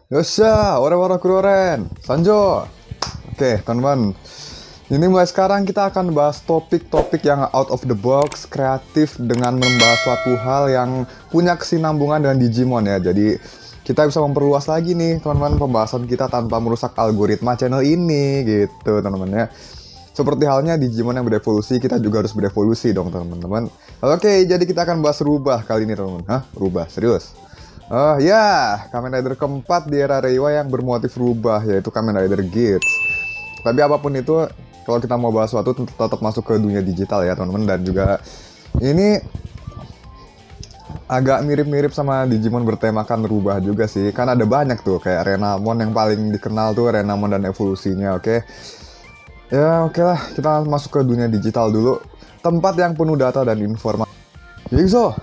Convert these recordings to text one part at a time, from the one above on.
Yosha, ora-ora kuroren, Sanjo. Oke, teman-teman. Ini mulai sekarang kita akan bahas topik-topik yang out of the box, kreatif dengan membahas suatu hal yang punya kesinambungan dengan Digimon ya. Jadi kita bisa memperluas lagi nih teman-teman pembahasan kita tanpa merusak algoritma channel ini gitu teman-teman ya. Seperti halnya Digimon yang berevolusi, kita juga harus berevolusi dong teman-teman. Oke, jadi kita akan bahas rubah kali ini teman-teman. Hah? Rubah? Serius? Oh ya, Kamen Rider keempat di era Reiwa yang bermotif rubah, yaitu Kamen Rider Geats. Tapi apapun itu, kalau kita mau bahas sesuatu tetap masuk ke dunia digital ya teman-teman. Dan juga ini agak mirip-mirip sama Digimon bertemakan rubah juga sih. Kan ada banyak tuh, kayak Renamon yang paling dikenal tuh, Renamon dan evolusinya, oke. Ya oke lah, kita masuk ke dunia digital dulu. Tempat yang penuh data dan informasi. Yigzo,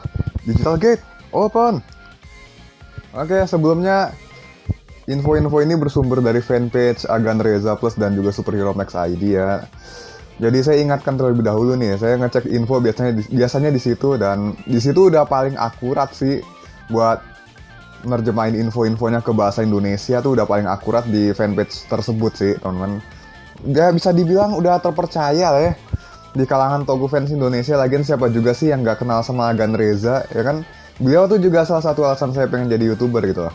Digital Gate, open! Oke, sebelumnya info-info ini bersumber dari fanpage Agan Reza Plus dan juga Superhero Max ID ya. Jadi saya ingatkan terlebih dahulu nih, saya ngecek info biasanya di situ dan di situ udah paling akurat sih buat nerjemahin info-infonya ke bahasa Indonesia tuh udah paling akurat di fanpage tersebut sih, teman-teman. Gak bisa dibilang udah terpercaya lah ya di kalangan Toku fans Indonesia. Lagian siapa juga sih yang gak kenal sama Agan Reza, ya kan? Beliau tuh juga salah satu alasan saya pengen jadi YouTuber gitu lah.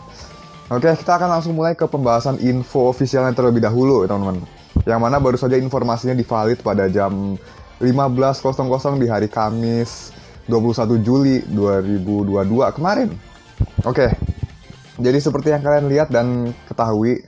Oke, kita akan langsung mulai ke pembahasan info officialnya terlebih dahulu, teman-teman. Yang mana baru saja informasinya divalid pada jam 15.00 di hari Kamis 21 Juli 2022 kemarin. Oke, jadi seperti yang kalian lihat dan ketahui,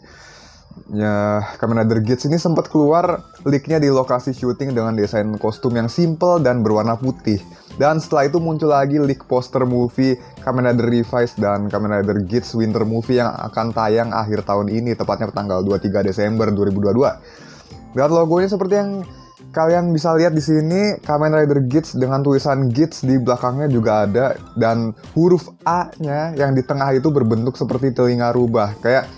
ya, Kamen Rider Geats ini sempat keluar leaknya di lokasi syuting dengan desain kostum yang simple dan berwarna putih. Dan setelah itu muncul lagi leak poster movie Kamen Rider Revised dan Kamen Rider Geats Winter Movie yang akan tayang akhir tahun ini, tepatnya tanggal 23 Desember 2022. Dan logonya seperti yang kalian bisa lihat di sini, Kamen Rider Geats dengan tulisan Geats di belakangnya juga ada, dan huruf A-nya yang di tengah itu berbentuk seperti telinga rubah, kayak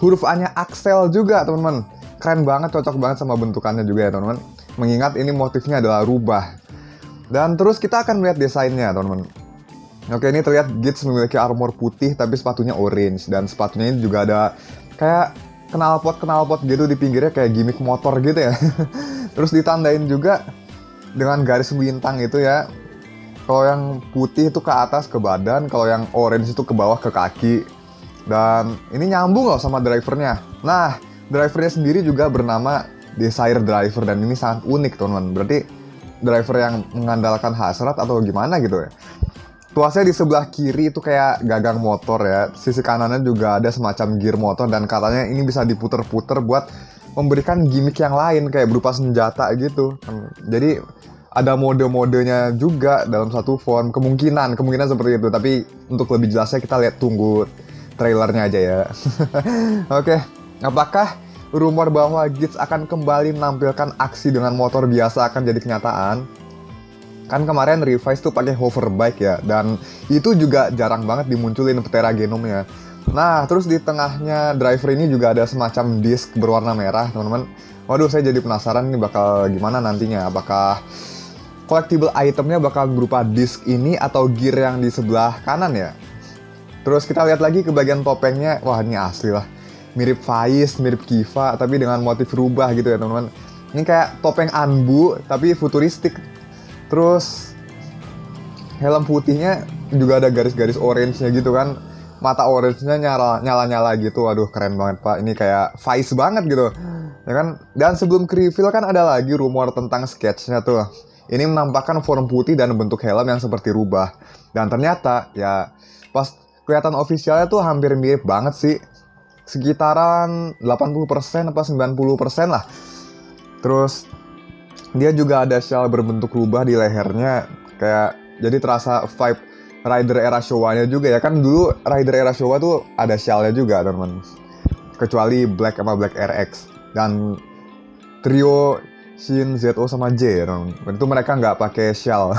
huruf A-nya Axel juga, teman-teman. Keren banget, cocok banget sama bentukannya juga ya, teman-teman. Mengingat ini motifnya adalah rubah. Dan terus kita akan melihat desainnya, teman-teman. Oke, ini terlihat Geats memiliki armor putih tapi sepatunya orange. Dan sepatunya ini juga ada kayak knalpot gitu di pinggirnya, kayak gimmick motor gitu ya. Terus ditandain juga dengan garis bintang itu ya. Kalau yang putih itu ke atas ke badan, kalau yang orange itu ke bawah ke kaki. Dan ini nyambung loh sama drivernya. Nah, drivernya sendiri juga bernama Desire Driver dan ini sangat unik, teman-teman. Berarti driver yang mengandalkan hasrat atau gimana gitu ya. Tuasnya di sebelah kiri itu kayak gagang motor ya. Sisi kanannya juga ada semacam gear motor dan katanya ini bisa diputer-puter buat memberikan gimmick yang lain kayak berupa senjata gitu. Jadi ada mode-modenya juga dalam satu form. Kemungkinan seperti itu. Tapi untuk lebih jelasnya kita lihat tunggu trailernya aja ya. Oke, apakah rumor bahwa Geats akan kembali menampilkan aksi dengan motor biasa akan jadi kenyataan? Kan kemarin Revice tuh pakai hoverbike ya, dan itu juga jarang banget dimunculin Ptera Genomnya. Nah, terus di tengahnya driver ini juga ada semacam disk berwarna merah, teman-teman. Waduh, saya jadi penasaran ini bakal gimana nantinya. Apakah collectible itemnya bakal berupa disk ini atau gear yang di sebelah kanan ya? Terus kita lihat lagi ke bagian topengnya, wah ini asli lah. Mirip Faiz, mirip Kiva, tapi dengan motif rubah gitu ya teman-teman. Ini kayak topeng Anbu, tapi futuristik. Terus helm putihnya juga ada garis-garis orange-nya gitu kan. Mata orange-nya nyala-nyala gitu, waduh keren banget pak. Ini kayak Faiz banget gitu, ya kan. Dan sebelum ke reveal kan ada lagi rumor tentang sketch-nya tuh. Ini menampakkan form putih dan bentuk helm yang seperti rubah. Dan ternyata ya pas kelihatan officialnya tuh hampir mirip banget sih. Sekitaran 80% apa 90% lah. Terus dia juga ada shell berbentuk rubah di lehernya, kayak jadi terasa vibe Rider era Showa-nya juga ya kan. Dulu Rider era Showa tuh ada shell-nya juga teman-teman. Kecuali Black sama Black RX dan trio Shin, ZO sama J ya teman-teman. Itu mereka nggak pakai shell.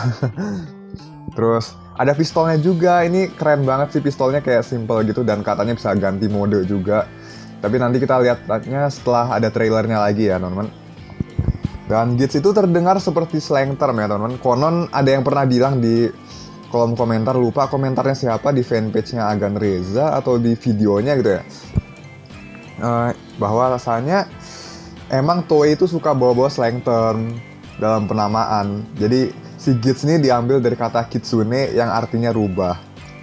Terus ada pistolnya juga, ini keren banget sih pistolnya, kayak simple gitu dan katanya bisa ganti mode juga. Tapi nanti kita lihatnya setelah ada trailernya lagi ya teman-teman. Dan Gits itu terdengar seperti slang term ya teman-teman. Konon ada yang pernah bilang di kolom komentar, lupa komentarnya siapa, di fanpage-nya Agan Reza atau di videonya gitu ya, bahwa rasanya emang Toei itu suka bawa-bawa slang term dalam penamaan. Jadi si Gits ini diambil dari kata kitsune yang artinya rubah.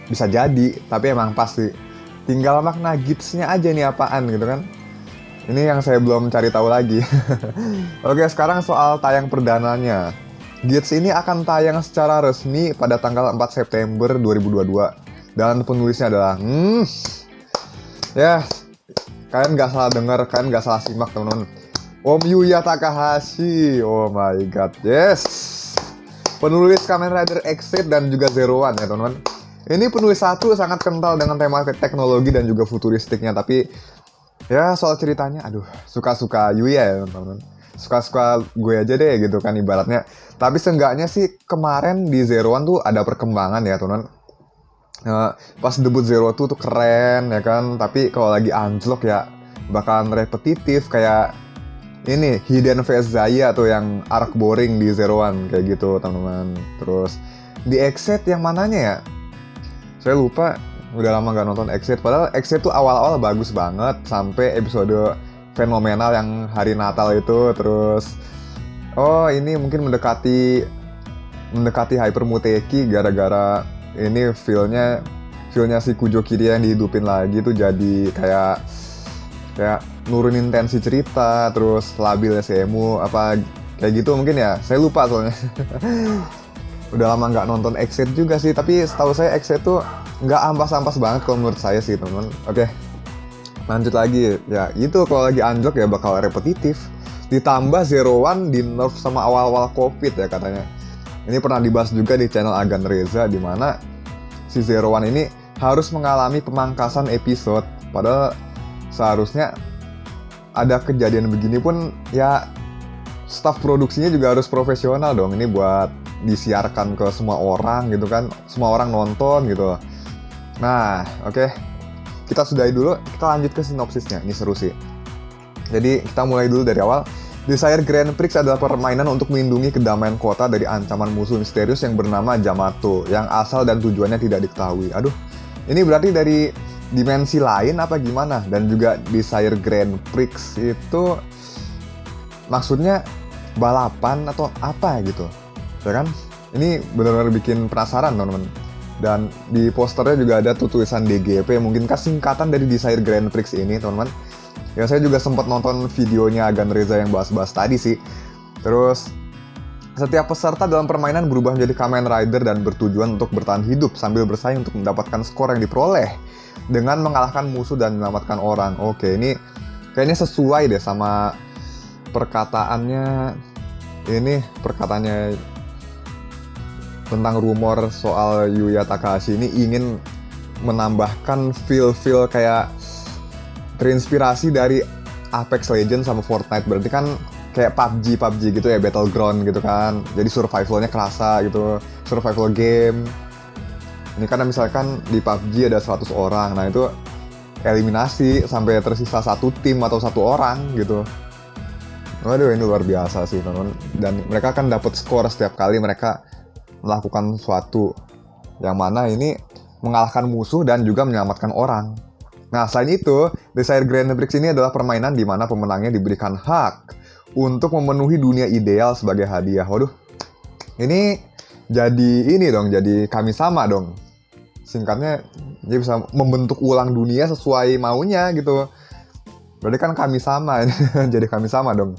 Bisa jadi, tapi emang pasti tinggal makna Gits-nya aja nih apaan gitu kan. Ini yang saya belum cari tahu lagi. Oke, sekarang soal tayang perdananya. Gits ini akan tayang secara resmi pada tanggal 4 September 2022. Dan penulisnya adalah ya, kalian nggak salah dengar, kalian nggak salah simak teman-teman. Om Yuya Takahashi. Oh my god, yes. Penulis Kamen Rider X-Seed dan juga Zero One ya teman-teman. Ini penulis satu sangat kental dengan tema teknologi dan juga futuristiknya. Tapi ya soal ceritanya, aduh, suka-suka Yuya ya teman-teman. Suka-suka gue aja deh gitu kan ibaratnya. Tapi seenggaknya sih kemarin di Zero One tuh ada perkembangan ya teman-teman. Pas debut Zero Two tuh keren ya kan. Tapi kalau lagi anjlok ya bakalan repetitif kayak ini Hiden vs Zaya tuh yang arc boring di Zero One kayak gitu teman-teman. Terus di X-Seed yang mananya ya? Saya lupa, udah lama gak nonton X-Seed. Padahal X-Seed tuh awal-awal bagus banget sampai episode fenomenal yang hari Natal itu. Terus ini mungkin mendekati Hyper Muteki gara-gara ini feel-nya si Kujo Kiri yang dihidupin lagi tuh jadi kayak nurunin tensi cerita, terus labil SMU apa kayak gitu mungkin ya. Saya lupa soalnya. Udah lama nggak nonton X-Seed juga sih, tapi setahu saya X-Seed tuh nggak ampas-ampas banget kalau menurut saya sih teman-teman. Oke, lanjut lagi ya. Itu kalau lagi anjlok ya bakal repetitif. Ditambah Zero One di nerf sama awal-awal COVID ya katanya. Ini pernah dibahas juga di channel Agan Reza, di mana si Zero One ini harus mengalami pemangkasan episode. Padahal seharusnya ada kejadian begini pun ya staf produksinya juga harus profesional dong. Ini buat disiarkan ke semua orang gitu kan, semua orang nonton gitu. Nah, oke. Kita sudahi dulu, kita lanjut ke sinopsisnya. Ini seru sih. Jadi kita mulai dulu dari awal. Desire Grand Prix adalah permainan untuk melindungi kedamaian kota dari ancaman musuh misterius yang bernama Yamato, yang asal dan tujuannya tidak diketahui. Aduh, ini berarti dari dimensi lain apa gimana? Dan juga Desire Grand Prix itu maksudnya balapan atau apa gitu, ya kan? Ini benar-benar bikin penasaran teman-teman. Dan di posternya juga ada tulisan DGP, mungkinkah singkatan dari Desire Grand Prix ini teman-teman. Ya saya juga sempat nonton videonya Agan Reza yang bahas-bahas tadi sih. Terus setiap peserta dalam permainan berubah menjadi Kamen Rider dan bertujuan untuk bertahan hidup sambil bersaing untuk mendapatkan skor yang diperoleh dengan mengalahkan musuh dan menyelamatkan orang. Oke, ini kayaknya sesuai deh sama perkataannya tentang rumor soal Yuya Takahashi ini ingin menambahkan feel kayak terinspirasi dari Apex Legends sama Fortnite. Berarti kan kayak PUBG gitu ya, Battleground gitu kan. Jadi survivalnya kerasa gitu, survival game. Ini kan misalkan di PUBG ada 100 orang, nah itu eliminasi sampai tersisa satu tim atau satu orang gitu. Waduh, ini luar biasa sih teman-teman. Dan mereka kan dapat skor setiap kali mereka melakukan sesuatu, yang mana ini mengalahkan musuh dan juga menyelamatkan orang. Nah, selain itu, Desire Grand Prix ini adalah permainan di mana pemenangnya diberikan hak untuk memenuhi dunia ideal sebagai hadiah. Waduh, ini jadi kami-sama dong. Singkatnya, dia bisa membentuk ulang dunia sesuai maunya gitu. Berarti kan kami-sama, jadi kami-sama dong.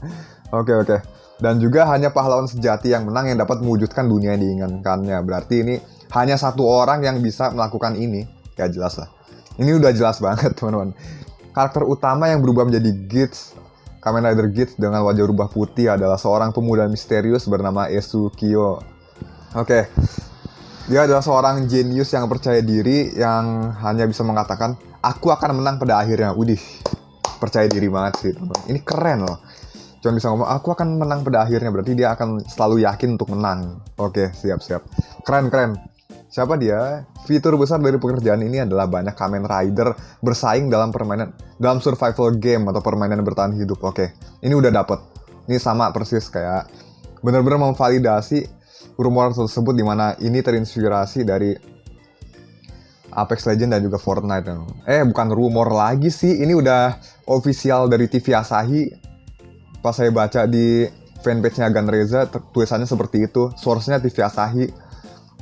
Oke. Dan juga hanya pahlawan sejati yang menang yang dapat mewujudkan dunia yang diinginkannya. Berarti ini hanya satu orang yang bisa melakukan ini. Ya jelas lah. Ini udah jelas banget teman-teman. Karakter utama yang berubah menjadi Gits, Kamen Rider Gits dengan wajah rubah putih adalah seorang pemuda misterius bernama Esu Kyo. Oke. Dia adalah seorang jenius yang percaya diri yang hanya bisa mengatakan, aku akan menang pada akhirnya. Udih, percaya diri banget sih teman-teman. Ini keren loh. Cuma bisa ngomong, aku akan menang pada akhirnya. Berarti dia akan selalu yakin untuk menang. Oke, siap. Keren. Siapa dia? Fitur besar dari pekerjaan ini adalah banyak Kamen Rider bersaing dalam survival game atau permainan bertahan hidup. Oke, ini udah dapet. Ini sama persis kayak benar-benar memvalidasi rumor tersebut, di mana ini terinspirasi dari Apex Legends dan juga Fortnite. Bukan rumor lagi sih, ini udah official dari TV Asahi. Pas saya baca di fanpage-nya Ganreza, tulisannya seperti itu, source-nya TV Asahi.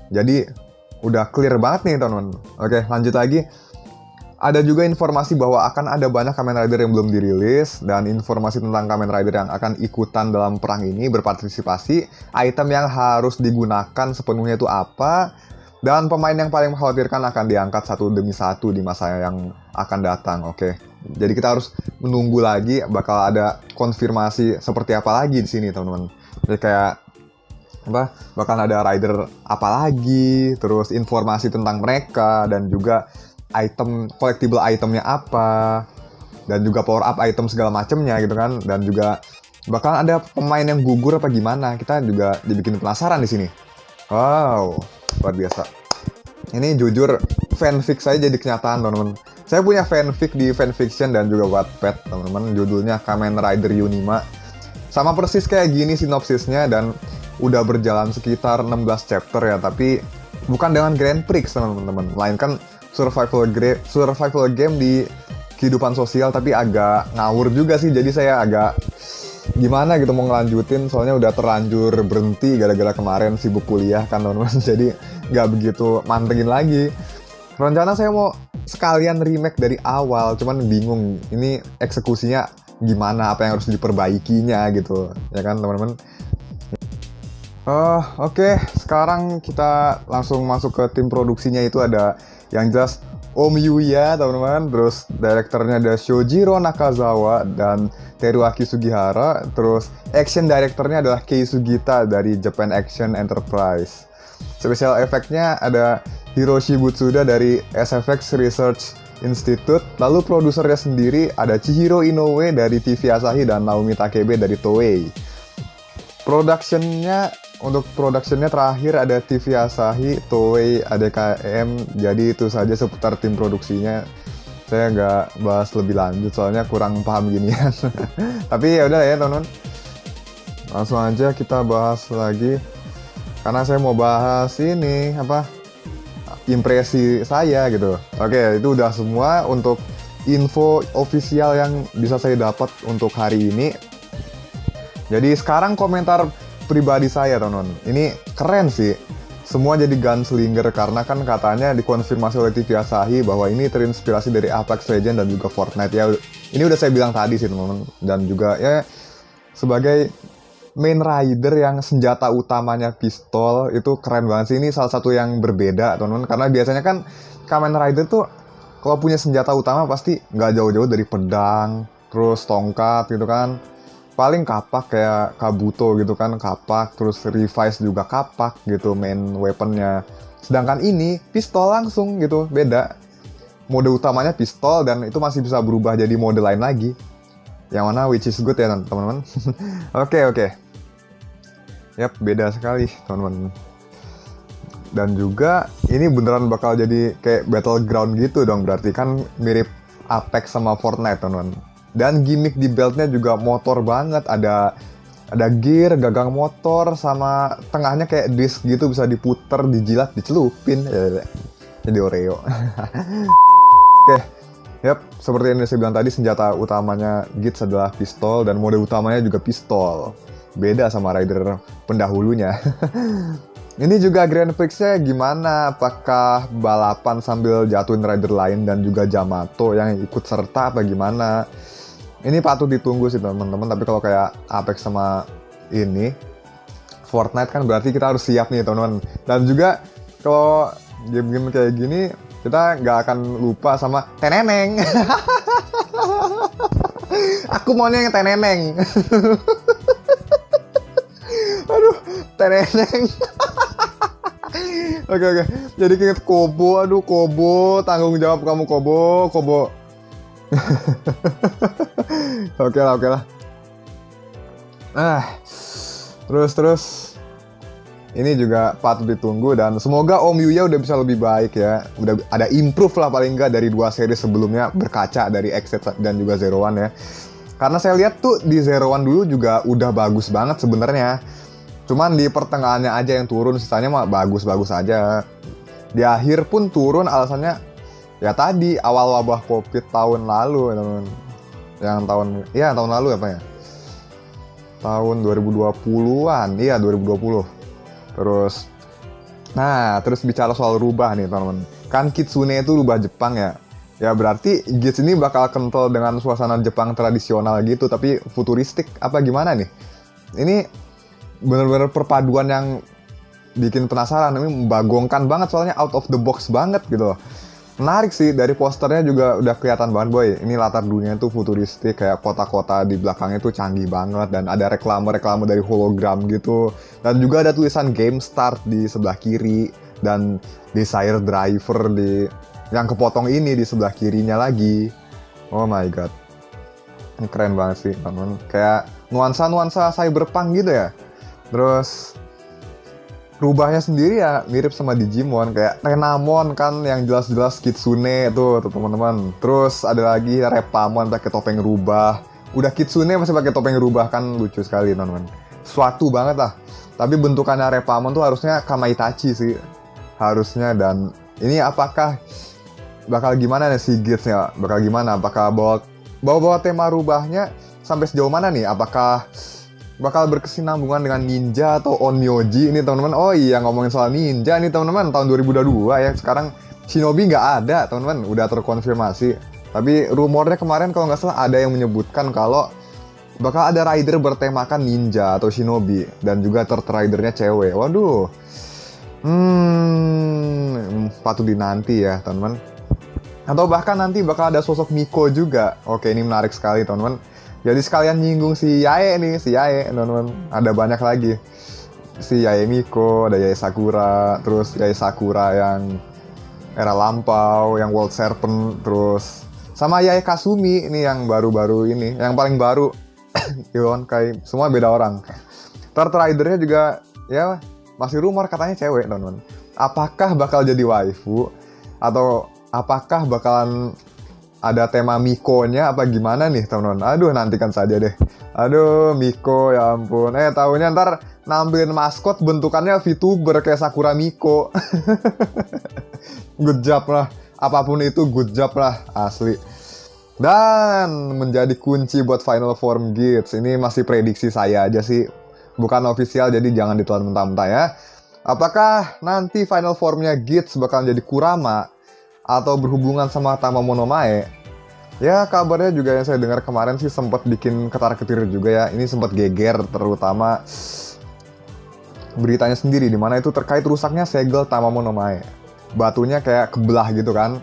Jadi udah clear banget nih teman-teman. Oke, lanjut lagi. Ada juga informasi bahwa akan ada banyak Kamen Rider yang belum dirilis, dan informasi tentang Kamen Rider yang akan ikutan dalam perang ini berpartisipasi, item yang harus digunakan sepenuhnya itu apa, dan pemain yang paling mengkhawatirkan akan diangkat satu demi satu di masa yang akan datang. Oke, jadi kita harus menunggu lagi, bakal ada konfirmasi seperti apa lagi di sini teman-teman. Jadi kayak bakal ada rider apa lagi, terus informasi tentang mereka, dan juga item, collectible itemnya apa, dan juga power up item segala macemnya gitu kan. Dan juga bakal ada pemain yang gugur apa gimana, kita juga dibikin penasaran di sini. Wow, luar biasa. Ini jujur fanfic saya jadi kenyataan teman-teman. Saya punya fanfic di fanfiction dan juga Wattpad teman-teman, judulnya Kamen Rider Yunima. Sama persis kayak gini sinopsisnya, dan udah berjalan sekitar 16 chapter ya, tapi bukan dengan Grand Prix teman-teman, melainkan survival game di kehidupan sosial, tapi agak ngawur juga sih. Jadi saya agak gimana gitu mau ngelanjutin, soalnya udah terlanjur berhenti gara-gara kemarin sibuk kuliah kan teman-teman. Jadi nggak begitu mantengin lagi. Rencana saya mau sekalian remake dari awal, cuman bingung ini eksekusinya gimana, apa yang harus diperbaikinya gitu ya kan teman-teman. Oke, sekarang kita langsung masuk ke tim produksinya. Itu ada yang jelas Om Yuya teman-teman, terus direkturnya ada Shojiro Nakazawa dan Teruaki Sugihara, terus action directornya adalah Kei Sugita dari Japan Action Enterprise. Special effect-nya ada Hiroshi Butsuda dari SFX Research Institute, lalu produsernya sendiri ada Chihiro Inoue dari TV Asahi dan Naomi Takebe dari Toei. Untuk productionnya terakhir ada TV Asahi, Toei, ADKM. Jadi itu saja seputar tim produksinya. Saya nggak bahas lebih lanjut soalnya kurang paham ginian. Tapi ya udah ya teman-teman. Langsung aja kita bahas lagi. Karena saya mau bahas ini impresi saya gitu. Oke, itu udah semua untuk info official yang bisa saya dapat untuk hari ini. Jadi sekarang komentar pribadi saya teman-teman, ini keren sih, semua jadi gunslinger karena kan katanya dikonfirmasi oleh TV Asahi bahwa ini terinspirasi dari Apex Legends dan juga Fortnite ya. Ini udah saya bilang tadi sih teman-teman, dan juga ya sebagai main rider yang senjata utamanya pistol, itu keren banget sih. Ini salah satu yang berbeda teman-teman, karena biasanya kan Kamen Rider tuh kalau punya senjata utama pasti nggak jauh-jauh dari pedang, terus tongkat gitu kan. Paling kapak kayak Kabuto gitu kan, kapak, terus Revice juga kapak gitu main weaponnya. Sedangkan ini pistol langsung gitu, beda. Mode utamanya pistol dan itu masih bisa berubah jadi mode lain lagi. Yang mana which is good ya teman-teman. Oke. Yap, beda sekali teman-teman. Dan juga ini beneran bakal jadi kayak battleground gitu dong, berarti kan mirip Apex sama Fortnite teman-teman. Dan gimmick di beltnya juga motor banget, ada gear, gagang motor, sama tengahnya kayak disc gitu, bisa diputer, dijilat, dicelupin. Jadi Oreo. Oke, yap, seperti yang saya bilang tadi, senjata utamanya Gits adalah pistol, dan mode utamanya juga pistol. Beda sama rider pendahulunya. Ini juga Grand Prix-nya gimana? Apakah balapan sambil jatuhin rider lain dan juga Yamato yang ikut serta apa gimana? Ini patut ditunggu sih teman-teman, tapi kalau kayak Apex sama ini Fortnite kan berarti kita harus siap nih teman-teman. Dan juga kalau game-game kayak gini kita nggak akan lupa sama teneneng. Aku maunya yang teneneng. Aduh, teneneng. Oke. Jadi inget Kobo, aduh Kobo, tanggung jawab kamu Kobo. Oke lah. Terus ini juga patut ditunggu dan semoga Om Yuya udah bisa lebih baik ya. Udah ada improve lah paling nggak dari 2 seri sebelumnya, berkaca dari Exit dan juga Zero One ya. Karena saya lihat tuh di Zero One dulu juga udah bagus banget sebenarnya. Cuman di pertengahannya aja yang turun, sisanya mah bagus-bagus aja. Di akhir pun turun alasannya ya tadi awal wabah Covid tahun lalu teman-teman. Yang tahun lalu apa ya? Tahun 2020-an. Iya, 2020. Terus bicara soal rubah nih teman-teman. Kan Kitsune itu rubah Jepang ya. Ya berarti Gits ini bakal kental dengan suasana Jepang tradisional gitu, tapi futuristik apa gimana nih? Ini bener-bener perpaduan yang bikin penasaran. Ini membagongkan banget soalnya out of the box banget gitu. Menarik sih, dari posternya juga udah kelihatan banget boy. Ini latar dunia itu futuristik, kayak kota-kota di belakangnya tuh canggih banget. Dan ada reklame-reklame dari hologram gitu. Dan juga ada tulisan Game Start di sebelah kiri. Dan Desire Driver yang kepotong ini di sebelah kirinya lagi. Oh my god. Ini keren banget sih teman-teman. Kayak nuansa-nuansa cyberpunk gitu ya. Terus rubahnya sendiri ya mirip sama Digimon, kayak Renamon kan yang jelas-jelas Kitsune tuh teman-teman. Terus ada lagi Repamon pakai topeng rubah. Udah Kitsune masih pakai topeng rubah kan lucu sekali teman-teman. Suatu banget lah. Tapi bentukannya Repamon tuh harusnya Kamaitachi sih. Harusnya, dan ini apakah bakal gimana nih si Gits-nya? Bakal gimana? Apakah bawa tema rubahnya sampai sejauh mana nih? Apakah bakal berkesinambungan dengan ninja atau onmyoji ini teman-teman. Oh iya, ngomongin soal ninja nih teman-teman, tahun 2022 ya. Sekarang shinobi nggak ada teman-teman, udah terkonfirmasi. Tapi rumornya kemarin kalau nggak salah ada yang menyebutkan kalau bakal ada rider bertemakan ninja atau shinobi, dan juga third ridernya cewek. Waduh, patut dinanti ya teman-teman. Atau bahkan nanti bakal ada sosok Miko juga. Oke, ini menarik sekali teman-teman. Jadi sekalian nyinggung si Yae nih, teman-teman. Ada banyak lagi. Si Yae Miko, ada Yae Sakura, terus Yae Sakura yang era lampau, yang World Serpent, terus sama Yae Kasumi ini yang baru-baru ini, yang paling baru. Ilon kayak semua beda orang. Third ridernya juga ya masih rumor katanya cewek, teman-teman. Apakah bakal jadi waifu atau apakah bakalan ada tema Miko-nya apa gimana nih teman-teman? Aduh, nantikan saja deh. Aduh, Miko ya ampun. Taunya ntar nampilin maskot bentukannya VTuber kayak Sakura Miko. Good job lah. Apapun itu good job lah, asli. Dan menjadi kunci buat Final Form Gits. Ini masih prediksi saya aja sih. Bukan official, jadi jangan ditelan mentah-mentah ya. Apakah nanti Final Form-nya Gits bakal jadi Kurama atau berhubungan sama Tamamonomae? Ya, kabarnya juga yang saya dengar kemarin sih sempat bikin ketar-ketir juga ya. Ini sempat geger, terutama beritanya sendiri, dimana itu terkait rusaknya segel Tamamonomae. Batunya kayak kebelah gitu kan.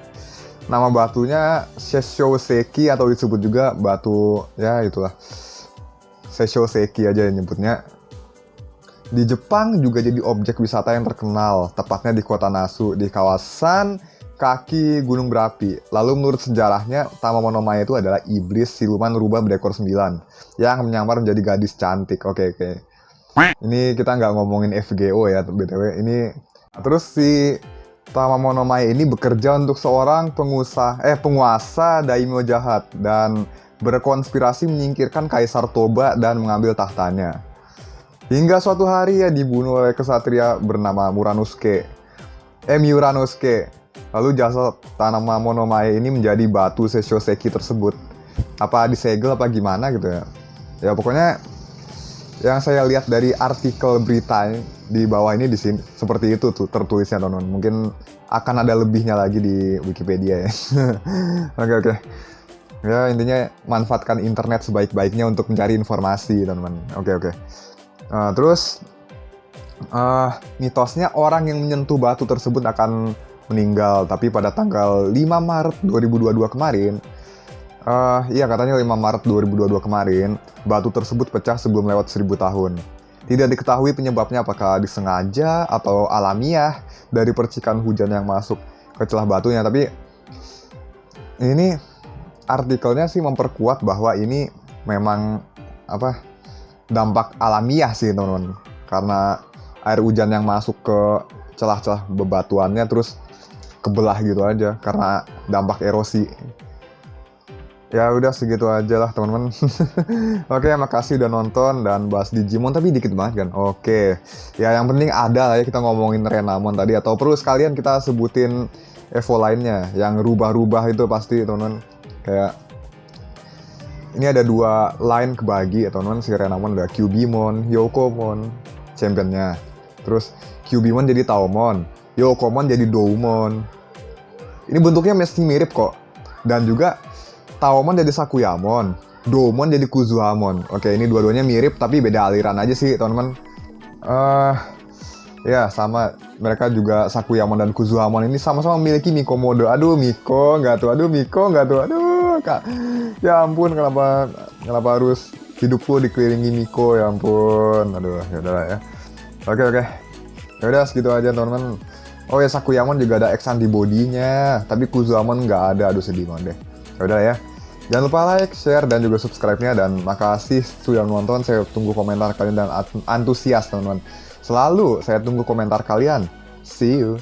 Nama batunya Seishoseki atau disebut juga batu, ya itulah. Seishoseki aja yang nyebutnya. Di Jepang juga jadi objek wisata yang terkenal, tepatnya di kota Nasu, di kawasan kaki gunung berapi. Lalu menurut sejarahnya, Tamamonomae itu adalah iblis siluman rubah berekor 9 yang menyamar menjadi gadis cantik. Oke. Ini kita nggak ngomongin FGO ya, BTW. Ini terus si Tamamonomae ini bekerja untuk seorang penguasa daimyo jahat dan berkonspirasi menyingkirkan Kaisar Toba dan mengambil tahtanya. Hingga suatu hari ya dibunuh oleh kesatria bernama Muranosuke. Lalu jasad Tamamonomae ini menjadi batu Seishoseki tersebut. Apa disegel apa gimana gitu ya. Ya pokoknya yang saya lihat dari artikel berita di bawah ini di sini seperti itu tuh tertulisnya teman-teman. Mungkin akan ada lebihnya lagi di Wikipedia ya. Oke. Ya intinya manfaatkan internet sebaik-baiknya untuk mencari informasi teman-teman. Oke. Terus mitosnya orang yang menyentuh batu tersebut akan meninggal, tapi pada tanggal 5 Maret 2022 kemarin, katanya 5 Maret 2022 kemarin, batu tersebut pecah sebelum lewat 1000 tahun. Tidak diketahui penyebabnya, apakah disengaja atau alamiah dari percikan hujan yang masuk ke celah batunya, tapi ini artikelnya sih memperkuat bahwa ini memang dampak alamiah sih teman-teman, karena air hujan yang masuk ke celah-celah bebatuannya terus kebelah gitu aja karena dampak erosi. Ya udah segitu aja lah teman-teman. Oke, makasih udah nonton dan bahas Digimon tapi dikit banget kan. Oke. Ya yang penting ada lah ya kita ngomongin Renamon tadi, atau perlu sekalian kita sebutin Evo lainnya yang rubah-rubah itu pasti teman-teman. Kayak ini ada 2 line kebagi ya teman-teman, si Renamon ada Cubimon, Yokomon championnya. Terus Cubimon jadi Taomon, Yokomon jadi Doumon. Ini bentuknya mesti mirip kok. Dan juga Taomon jadi Sakuyamon, Doumon jadi Kuzuhamon. Oke, ini dua-duanya mirip tapi beda aliran aja sih teman-teman. Ya sama, mereka juga Sakuyamon dan Kuzuhamon ini sama-sama memiliki Miko mode. Aduh Miko nggak tuh, aduh kak. Ya ampun, kenapa harus hidupku dikelilingi Miko, ya ampun. Aduh, ya udahlah ya. Oke. Ya udah segitu aja teman-teman. Oh ya, Sakuyamon juga ada X antibody-nya, tapi Kuzuhamon nggak ada. Aduh sedih banget deh. Ya udah ya. Jangan lupa like, share, dan juga subscribe-nya. Dan makasih sudah nonton. Saya tunggu komentar kalian dan antusias teman-teman. Selalu saya tunggu komentar kalian. See you.